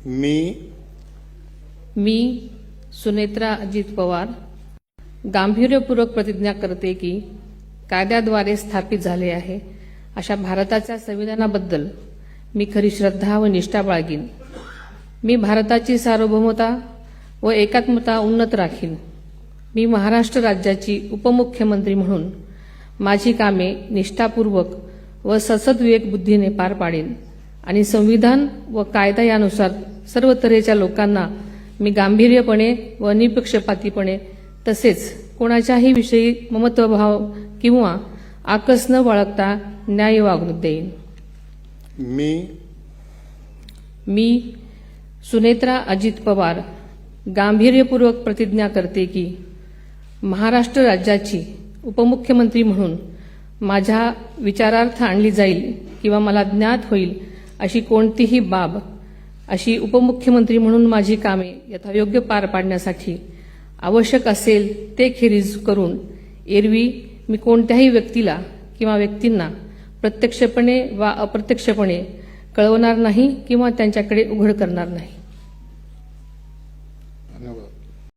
मी सुनेत्रा अजित पवार गांभीर्यपूर्वक प्रतिज्ञा करते की कायद्याद्वारे स्थापित झाले आहे अशा भारताच्या संविधानाबद्दल मी खरी श्रद्धा व निष्ठा बाळगीन। मी भारताची सार्वभौमता व एकात्मता उन्नत राखीन। मी महाराष्ट्र राज्याची उपमुख्यमंत्री म्हणून माझी कामे निष्ठापूर्वक व सद्विवेक बुद्धीने पार पाडेन आणि संविधान व कायदा यानुसार सर्व तऱ्हेच्या लोकांना मी गांभीर्यपणे व निपक्षपातीपणे तसेच कोणाच्याही विषयी ममत्वभाव किंवा आकस न बाळगता न्याय वागणूक देईन। मी सुनेत्रा अजित पवार गांभीर्यपूर्वक प्रतिज्ञा करते की महाराष्ट्र राज्याची उपमुख्यमंत्री म्हणून माझ्या विचारार्थ आणली जाईल किंवा मला ज्ञात होईल अशी कोणतीही बाब अशी उपमुख्यमंत्री म्हणून माझी कामे यथायोग्य पार पाडण्यासाठी आवश्यक असेल ते खेरीज करून एरवी मी कोणत्याही व्यक्तीला किंवा व्यक्तींना प्रत्यक्षपणे वा अप्रत्यक्षपणे कळवणार नाही किंवा त्यांच्याकडे उघड करणार नाही।